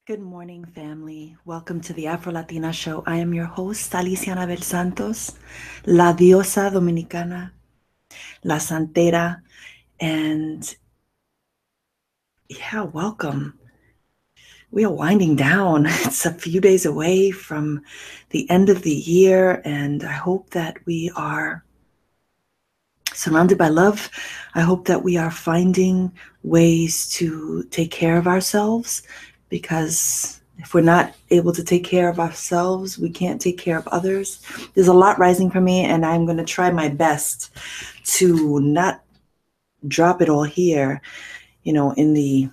Good morning, family. Welcome to the Afro Latina Show. I am your host, Alicia Anabel Santos, La Diosa Dominicana, La Santera, and welcome. We are winding down. It's a few days away from the end of the year, and I hope that we are surrounded by love. I hope that we are finding ways to take care of ourselves, because if we're not able to take care of ourselves, we can't take care of others. There's a lot rising for me, and I'm going to try my best to not drop it all here, in the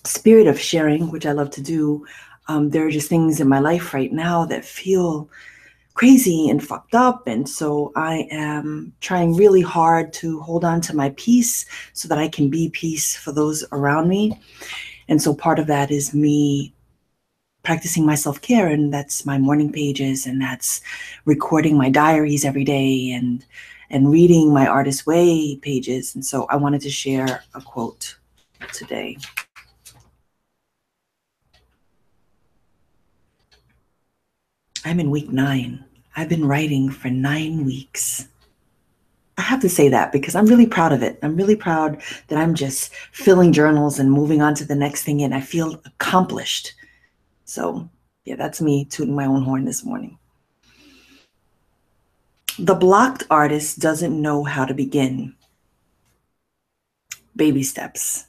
spirit of sharing, which I love to do. There are just things in my life right now that feel crazy and fucked up. And so I am trying really hard to hold on to my peace so that I can be peace for those around me. And so part of that is me practicing my self-care, and that's my morning pages, and that's recording my diaries every day and reading my Artist Way pages. And so I wanted to share a quote today. I'm in week 9. I've been writing for 9 weeks. I have to say that because I'm really proud of it. I'm really proud that I'm just filling journals and moving on to the next thing, and I feel accomplished. So, yeah, that's me tooting my own horn this morning. The blocked artist doesn't know how to begin. Baby steps.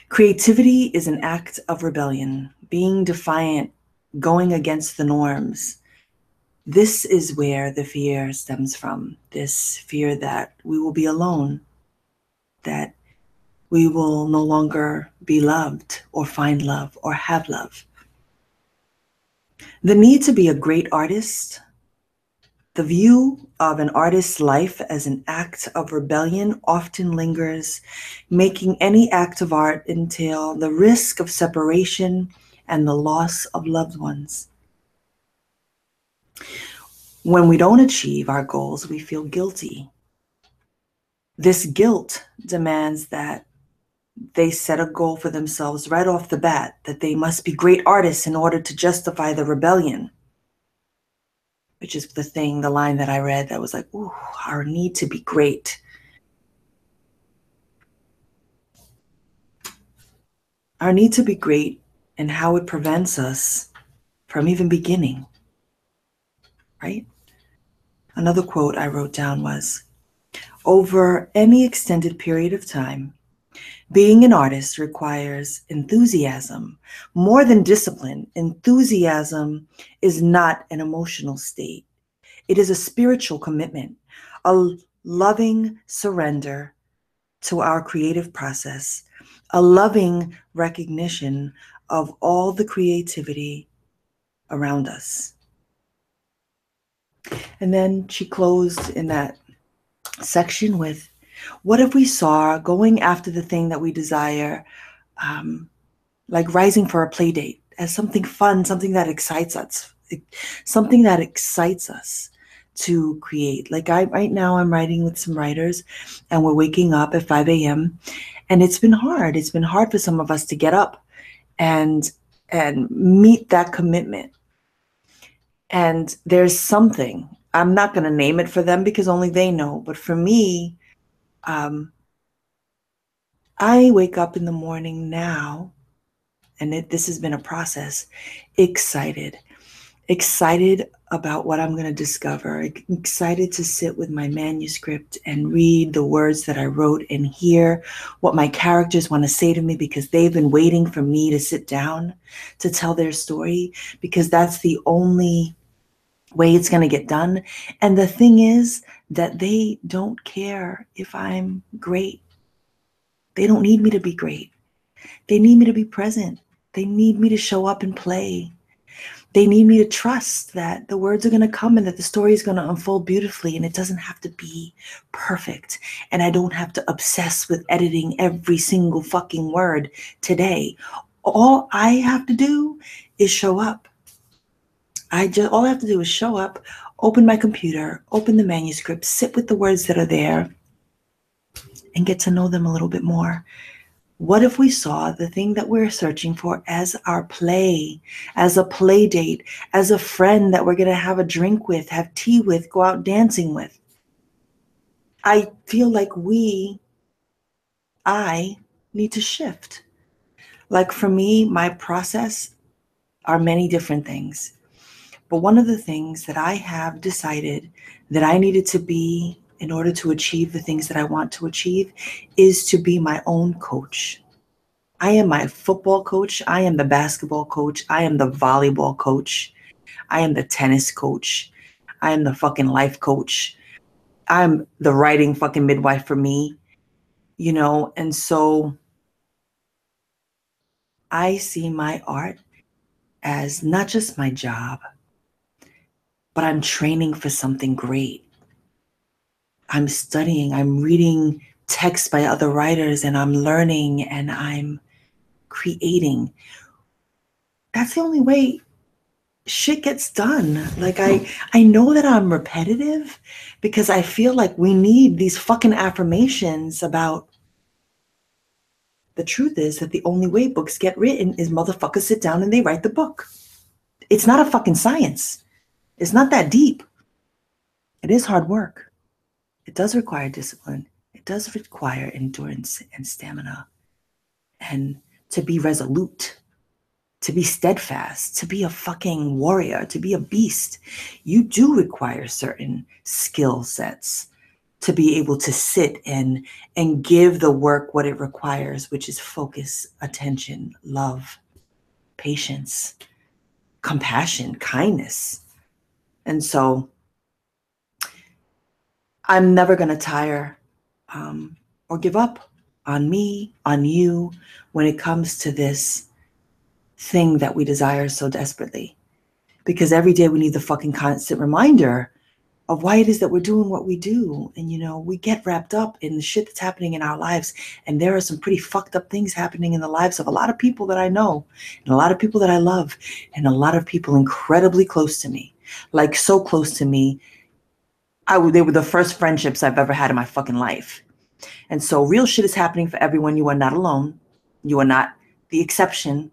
Creativity is an act of rebellion, being defiant, going against the norms. This is where the fear stems from, this fear that we will be alone, that we will no longer be loved or find love or have love. The need to be a great artist, the view of an artist's life as an act of rebellion often lingers, making any act of art entail the risk of separation and the loss of loved ones. When we don't achieve our goals, we feel guilty. This guilt demands that they set a goal for themselves right off the bat, that they must be great artists in order to justify the rebellion. Which is the line that I read that was like, ooh, our need to be great. Our need to be great and how it prevents us from even beginning, right? Another quote I wrote down was, over any extended period of time, being an artist requires enthusiasm. More than discipline, enthusiasm is not an emotional state. It is a spiritual commitment, a loving surrender to our creative process, a loving recognition of all the creativity around us. And then she closed in that section with, what if we saw going after the thing that we desire, like rising for a play date, as something fun, something that excites us, to create. Like right now I'm writing with some writers, and we're waking up at 5 a.m. and it's been hard. It's been hard for some of us to get up and meet that commitment. And there's something, I'm not going to name it for them because only they know, but for me, I wake up in the morning now, and this has been a process, excited about what I'm going to discover, excited to sit with my manuscript and read the words that I wrote and hear what my characters want to say to me, because they've been waiting for me to sit down to tell their story, because that's the only way it's going to get done. And the thing is that they don't care if I'm great. They don't need me to be great. They need me to be present. They need me to show up and play. They need me to trust that the words are going to come and that the story is going to unfold beautifully, and it doesn't have to be perfect. And I don't have to obsess with editing every single fucking word today. All I have to do is show up. All I have to do is show up, open my computer, open the manuscript, sit with the words that are there, and get to know them a little bit more. What if we saw the thing that we're searching for as our play, as a play date, as a friend that we're going to have a drink with, have tea with, go out dancing with? I feel like I need to shift. Like for me, my process are many different things. But one of the things that I have decided that I needed to be in order to achieve the things that I want to achieve is to be my own coach. I am my football coach. I am the basketball coach. I am the volleyball coach. I am the tennis coach. I am the fucking life coach. I'm the writing fucking midwife for me, and so I see my art as not just my job, but I'm training for something great. I'm studying, I'm reading texts by other writers, and I'm learning and I'm creating. That's the only way shit gets done. Like I know that I'm repetitive because I feel like we need these fucking affirmations about the truth is that the only way books get written is motherfuckers sit down and they write the book. It's not a fucking science. It's not that deep. It is hard work. It does require discipline. It does require endurance and stamina and to be resolute, to be steadfast, to be a fucking warrior, to be a beast. You do require certain skill sets to be able to sit and give the work what it requires, which is focus, attention, love, patience, compassion, kindness. And so I'm never going to tire or give up on me, on you, when it comes to this thing that we desire so desperately. Because every day we need the fucking constant reminder of why it is that we're doing what we do. And, we get wrapped up in the shit that's happening in our lives. And there are some pretty fucked up things happening in the lives of a lot of people that I know, and a lot of people that I love, and a lot of people incredibly close to me. Like so close to me. They were the first friendships I've ever had in my fucking life. And so real shit is happening for everyone. You are not alone. You are not the exception.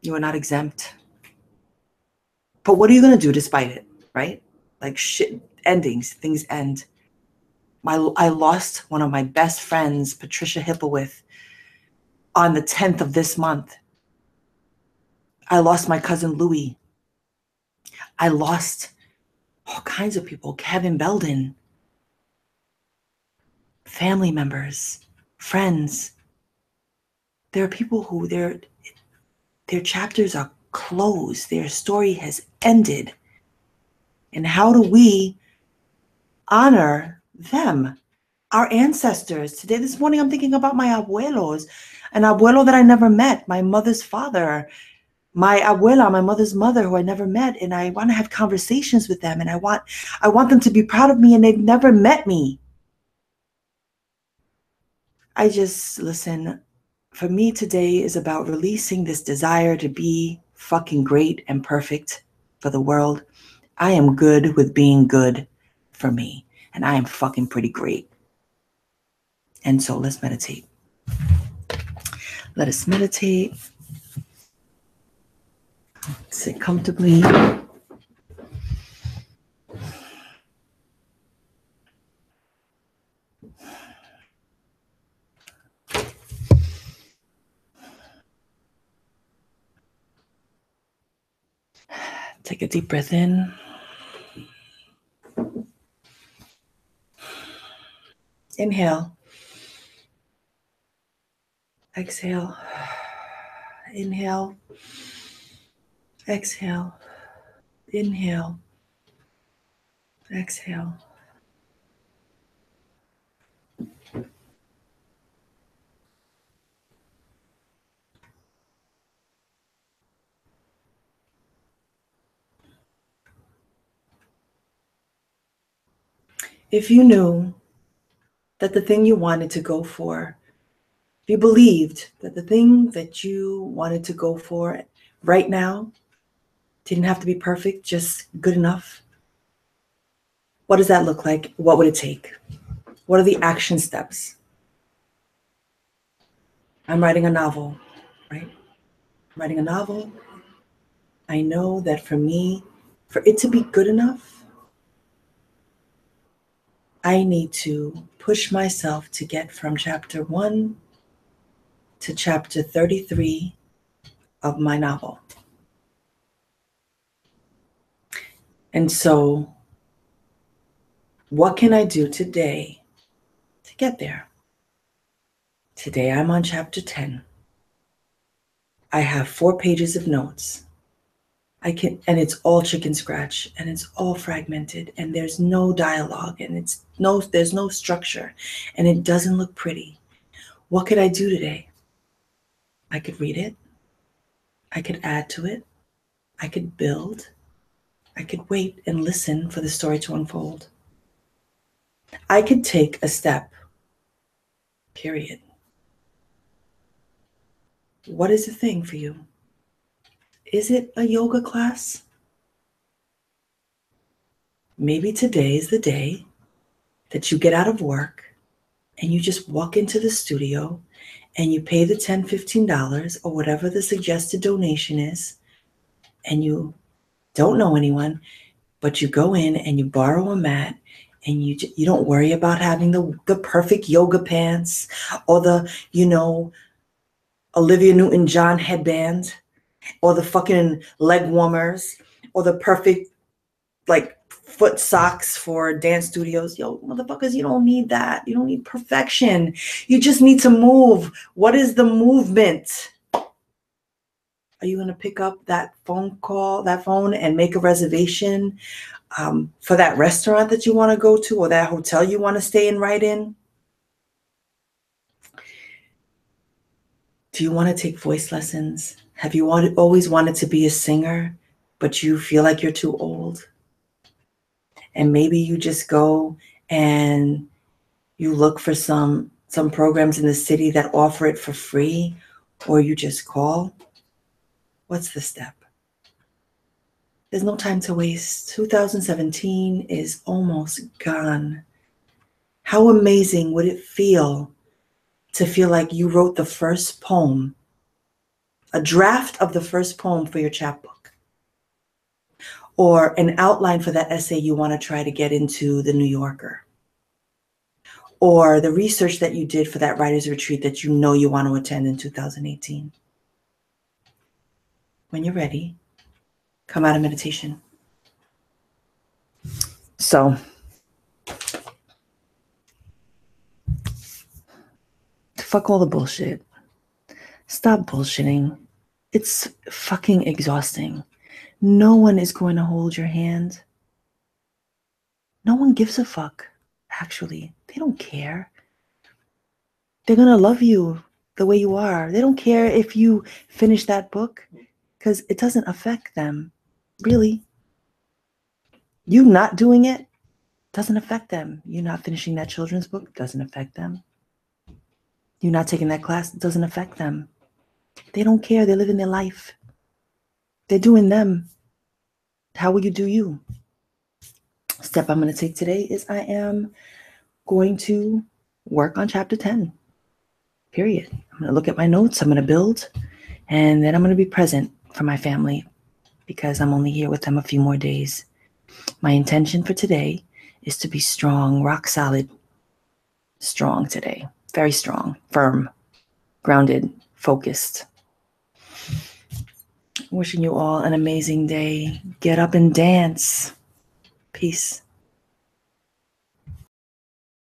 You are not exempt. But what are you going to do despite it, right? Like shit, endings, things end. I lost one of my best friends, Patricia Hippowith, on the 10th of this month. I lost my cousin Louie. I lost all kinds of people, Kevin Belden, family members, friends. There are people who their chapters are closed. Their story has ended. And how do we honor them? Our ancestors. Today, this morning, I'm thinking about my abuelos, an abuelo that I never met, my mother's father, my abuela, my mother's mother, who I never met. And I want to have conversations with them. And I want them to be proud of me, and they've never met me. Listen, for me today is about releasing this desire to be fucking great and perfect for the world. I am good with being good for me, and I am fucking pretty great. And so let's meditate. Let us meditate. Sit comfortably. Take a deep breath in. Inhale. Exhale. Inhale. Exhale. Inhale. Exhale. If you knew that the thing you wanted to go for, if you believed that the thing that you wanted to go for right now didn't have to be perfect, just good enough, what does that look like? What would it take? What are the action steps? I'm writing a novel, right? I'm writing a novel. I know that for me, for it to be good enough, I need to push myself to get from chapter 1 to chapter 33 of my novel. And so, what can I do today to get there? Today I'm on chapter 10. I have 4 pages of notes. And it's all chicken scratch, and it's all fragmented, and there's no dialogue, and there's no structure, and it doesn't look pretty. What could I do today? I could read it. I could add to it. I could build. I could wait and listen for the story to unfold. I could take a step, period. What is the thing for you? Is it a yoga class? Maybe today is the day that you get out of work and you just walk into the studio and you pay the $10, $15 or whatever the suggested donation is, and you don't know anyone, but you go in and you borrow a mat, and you don't worry about having the perfect yoga pants or the, Olivia Newton-John headband or the fucking leg warmers or the perfect like foot socks for dance studios. Yo, motherfuckers, you don't need that. You don't need perfection. You just need to move. What is the movement? Are you going to pick up that phone and make a reservation for that restaurant that you want to go to or that hotel you want to stay in right in? Do you want to take voice lessons? Have you always wanted to be a singer, but you feel like you're too old? And maybe you just go and you look for some programs in the city that offer it for free, or you just call. What's the step? There's no time to waste. 2017 is almost gone. How amazing would it feel to feel like you wrote the first poem, a draft of the first poem for your chapbook, or an outline for that essay you want to try to get into the New Yorker, or the research that you did for that writer's retreat that you know you want to attend in 2018. When you're ready, come out of meditation. So, fuck all the bullshit. Stop bullshitting. It's fucking exhausting. No one is going to hold your hand. No one gives a fuck, actually. They don't care. They're going to love you the way you are. They don't care if you finish that book because it doesn't affect them, really. You not doing it doesn't affect them. You not finishing that children's book doesn't affect them. You not taking that class doesn't affect them. They don't care. They're living their life. They're doing them. How will you do you? Step I'm going to take today is I am going to work on chapter 10, period. I'm going to look at my notes. I'm going to build, and then I'm going to be present for my family because I'm only here with them a few more days. My intention for today is to be strong, rock solid, strong today. Very strong, firm, grounded, focused. Wishing you all an amazing day. Get up and dance. Peace.